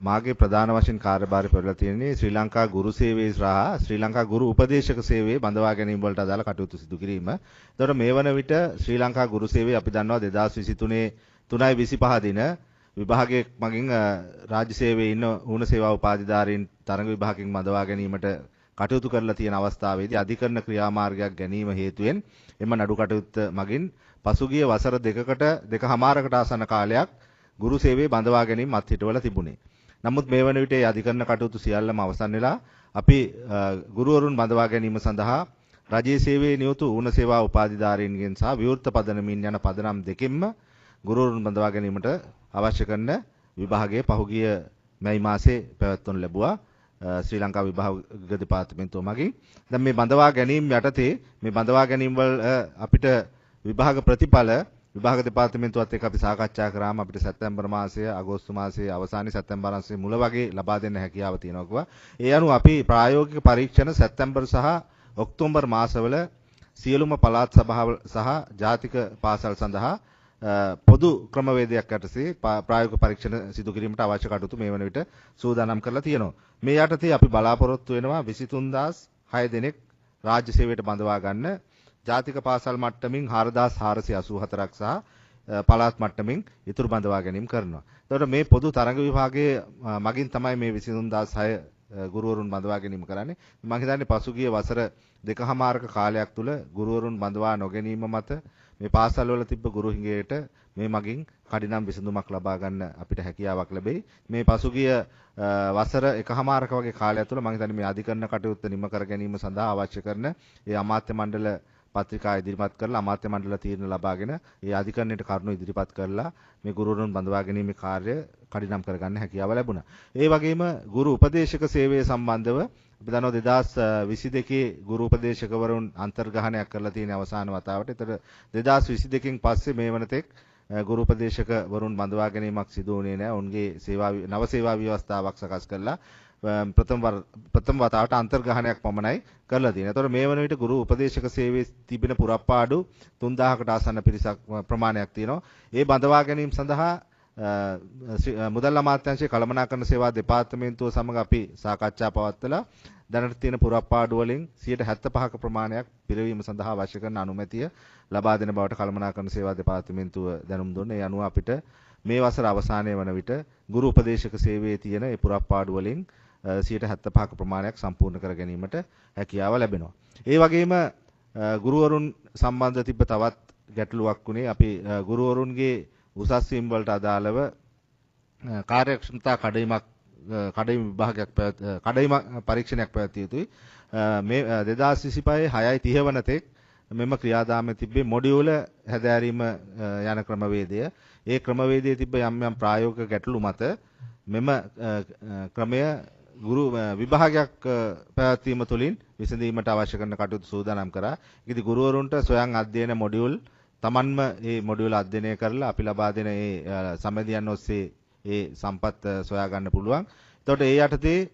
මාගේ ප්‍රධාන වශයෙන් කාර්යභාරය පෙරලා තියෙන්නේ ශ්‍රී ලංකා ගුරු සේවයේ සහ ශ්‍රී ලංකා ගුරු උපදේශක සේවයේ බඳවා ගැනීම වලට අදාළ කටයුතු සිදු කිරීම. එතකොට මේ වන විට ශ්‍රී ලංකා ගුරු සේවයේ අපි දන්නවා 2023 3.25 දින විභාගයේ මගින් රාජ්‍ය සේවයේ ඉන්න ඌණ සේවා උපාධිධාරීන් තරඟ විභාගයෙන් බඳවා ගැනීමට කටයුතු කරලා තියෙන අවස්ථාවේදී අධිකරණ ක්‍රියාමාර්ගයක් ගැනීම හේතුවෙන් එම නඩු කටයුත්ත මගින් පසුගිය වසර දෙකමාරකට ආසන්න කාලයක් ගුරු සේවයේ බඳවා ගැනීම අත්හිටවල තිබුණේ. නමුත් මේ වන විට අධිකරණ කටයුතු සියල්ලම අවසන් වෙලා අපි ගුරුවරුන් බඳවා ගැනීම සඳහා රජයේ සේවයේ නියුතු ඌණ සේවා උපාධිධාරීන්ගෙන් සහ විවෘත පදනමින් යන පදනම් දෙකෙන්ම ගුරුවරුන් බඳවා ගැනීමට අවශ්‍ය කරන විභාගයේ පහුගිය මැයි මාසයේ පැවැත්වනු ලැබුවා. ශ්‍රී ලංකා විභාග දෙපාර්තමේන්තුව මගින් දැන් මේ බඳවා ගැනීම යටතේ මේ බඳවා ගැනීම වල අපිට විභාග ප්‍රතිඵල විභාග දෙපාර්තමේන්තුවත් එක්ක අපි සාකච්ඡා කරාම අපිට සැප්තැම්බර් මාසයේ අගෝස්තු මාසයේ අවසානයේ සැප්තැම්බර් මාසයේ මුල වගේ ලබා දෙන්න හැකියාව තියෙනවා කිව්වා. ඒ අනුව අපි ප්‍රායෝගික පරීක්ෂණ සැප්තැම්බර් සහ ඔක්තෝබර් මාසවල සියලුම පළාත් සභාවල සහ ජාතික පාසල් සඳහා පොදු ක්‍රමවේදයක් යටතේ ප්‍රායෝගික පරීක්ෂණ සිදු කිරීමට අවශ්‍ය කටයුතු මේ වන විට සූදානම් කරලා තියෙනවා. මේ යටතේ අපි බලාපොරොත්තු වෙනවා 23006 දෙනෙක් රාජ්‍ය සේවයට බඳවා ගන්න. ජාතික පාසල් මට්ටමින් 4484ක් සහ පළාත් මට්ටමින් ඉතුරු බඳවා ගැනීම කරනවා. එතකොට මේ පොදු තරඟ විභාගයේ මගින් තමයි මේ 23006 ගුරුවරුන් බඳවා ගැනීම කරන්නේ. මම හිතන්නේ පසුගිය වසර දෙකමාරක කාලයක් තුල ගුරුවරුන් බඳවා නොගැනීම මත මේ පාසල්වල තිබ්බ ගුරු හිඟයට මේ මගින් කඩිනම් විසඳුමක් ලබා ගන්න අපිට හැකියාවක් ලැබෙයි. මේ පසුගිය වසර එකමාරක වගේ කාලයක් තුළ මම හිතන්නේ මේ අධිකරණ කටයුත්ත නිම කර ගැනීම සඳහා අවශ්‍ය කරන ඒ අමාත්‍ය මණ්ඩල පත්‍රිකා ඉදිරිපත් කරලා අමාත්‍ය මණ්ඩල තීරණ ලබාගෙන ඒ අධිකරණයට කරුණු ඉදිරිපත් කරලා මේ ගුරුවරුන් බඳවා ගැනීමේ කාර්යය කඩිනම් කරගන්න හැකියාව ලැබුණා. ඒ වගේම ගුරු උපදේශක සේවය සම්බන්ධව අපි දන්නවා 2022 ගුරු උපදේශකවරුන් අන්තර්ග්‍රහණයක් කරලා තියෙන අවසාන වතාවට. ඒතර 2022කින් පස්සේ මේ වනතෙක් ගුරු උපදේශකවරුන් බඳවා ගැනීමක් සිදු වුණේ නැහැ. ඔවුන්ගේ නව සේවා ව්‍යවස්ථාවක් සකස් කරලා ප්‍රථම වතාවට අන්තර්ග්‍රහණයක් පමණයි කරලා තියෙනවා. ඒතකොට මේ වන විට ගුරු උපදේශක සේවයේ තිබෙන පුරප්පාඩු 3000කට ආසන්න පිරිසක් ප්‍රමාණයක් තියෙනවා. ඒ බඳවා ගැනීම සඳහා මුදල් අමාත්‍යාංශයේ කළමනාකරණ සේවා දෙපාර්තමේන්තුව සමග අපි සාකච්ඡා පවත්වලා දැනට තියෙන පුරප්පාඩු වලින් 75ක ප්‍රමාණයක් පිරවීම සඳහා අවශ්‍ය කරන අනුමැතිය ලබා දෙන බවට කළමනාකරණ සේවා දෙපාර්තමේන්තුව දැනුම් දුන්නා. ඒ අනුව අපිට මේ වසර අවසානයේ වන විට ගුරු උපදේශක සේවයේ තියෙන ඒ පුරප්පාඩු වලින් 75ක ප්‍රමාණයක් සම්පූර්ණ කර ගැනීමට හැකියාව ලැබෙනවා. ඒ වගේම ගුරුවරුන් සම්බන්ධ තිබ්බ තවත් ගැටලුවක් උනේ අපි ගුරුවරුන්ගේ උසස් වීම වලට අදාළව කාර්යක්ෂමතා කඩයිම විභාගයක් කඩයිම පරීක්ෂණයක් පැවැත්විය යුතුයි. මේ 2025 6:30 වන තෙක් මෙම ක්‍රියාදාමයේ තිබ්බේ මොඩියුල හැදෑරීම යන ක්‍රමවේදය. ඒ ක්‍රමවේදයේ තිබ්බ යම් ප්‍රායෝගික ගැටලු මත මෙම ක්‍රමය ගුරු විභාගයක් පැවැත්වීම තුළින් විසඳීමට අවශ්‍ය කරන කටයුතු සූදානම් කරා. ඉතින් ගුරුවරුන්ට ස්වයං අධ්‍යයන මොඩියුල් තමන්ම මේ මොඩියුල් අධ්‍යයනය කරලා අපි ලබා දෙන මේ සම්මතියන් ඔස්සේ ඒ සම්පත් සොයා ගන්න පුළුවන්. එතකොට ඒ යටතේ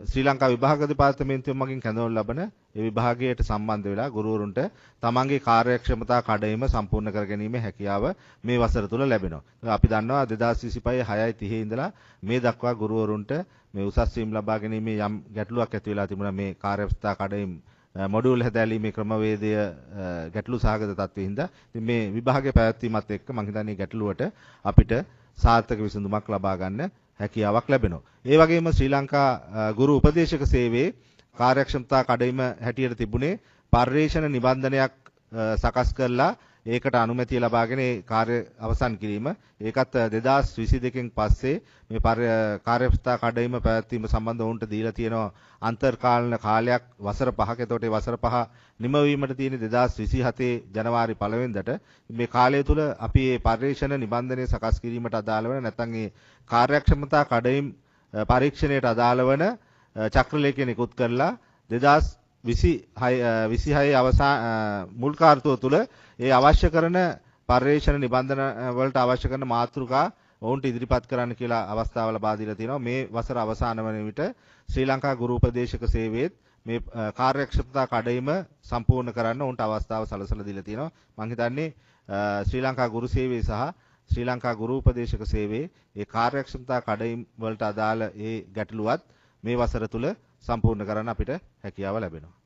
ශ්‍රී ලංකා විභාග දෙපාර්තමේන්තුව මගින් කැඳවනු ලබන ඒ විභාගයට සම්බන්ධ වෙලා ගුරුවරුන්ට තමන්ගේ කාර්යක්ෂමතා කඩයිම සම්පූර්ණ කර ගැනීමේ හැකියාව මේ වසර තුල ලැබෙනවා. අපි දන්නවා 2025 6:30 ඉඳලා මේ දක්වා ගුරුවරුන්ට මේ උසස් වීම ලබා ගැනීමේ යම් ගැටලුවක් ඇති වෙලා තිබුණා මේ කාර්යක්ෂමතා කඩයිම මොඩියුල් හැදෑරීමේ ක්‍රමවේදය ගැටලු සහගත තත්ත්වෙ හින්දා ඉතින් මේ විභාගය පැවැත්වීමත් එක්ක මම හිතන්නේ ගැටලුවට අපිට සාර්ථක විසඳුමක් ලබා ගන්න හැකියාවක් ලැබෙනවා. ඒ වගේම ශ්‍රී ලංකා ගුරු උපදේශක සේවයේ කාර්යක්ෂමතා කඩයිම හැටියට තිබුණේ පර්යේෂණ නිබන්ධනයක් සකස් කරලා ඒකට අනුමැතිය ලබාගෙන ඒ කාර්ය අවසන් කිරීම. ඒකත් 2022කින් පස්සේ මේ කාර්යක්ෂමතා කඩයිම පැවැත්වීම සම්බන්ධව උන්ට දීලා තියෙනවා අන්තර්කාලීන කාලයක් වසර 5ක. එතකොට ඒ වසර 5 නිමවීමට තියෙන 2027 ජනවාරි 1 වෙනිදාට මේ කාලය තුල අපි මේ පර්යේෂණ නිබන්ධනය සකස් කිරීමට අදාළ වෙන නැත්නම් මේ කාර්යක්ෂමතා කඩයිම් පරීක්ෂණයට අදාළ වන චක්‍රලේඛය නිකුත් කරලා 2026 අවසාන මුල් කාර්තුව තුල ඒ අවශ්‍ය කරන පර්යේෂණ නිබන්ධන වලට අවශ්‍ය කරන මාතෘකා ඔවුන්ට ඉදිරිපත් කරන්න කියලා අවස්ථාව ලබා දීලා තියෙනවා. මේ වසර අවසාන වන විට ශ්‍රී ලංකා ගුරු උපදේශක සේවයේත් මේ කාර්යක්ෂමතා කඩයිම සම්පූර්ණ කරන්න ඔවුන්ට අවස්ථාව සලසලා දීලා තියෙනවා. මම හිතන්නේ ශ්‍රී ලංකා ගුරු සේවයේ සහ ශ්‍රී ලංකා ගුරු උපදේශක සේවයේ ඒ කාර්යක්ෂමතා කඩයිම් වලට අදාළ ඒ ගැටලුවත් මේ වසර තුල සම්පූර්ණ කරන්න අපිට හැකියාව ලැබෙනවා.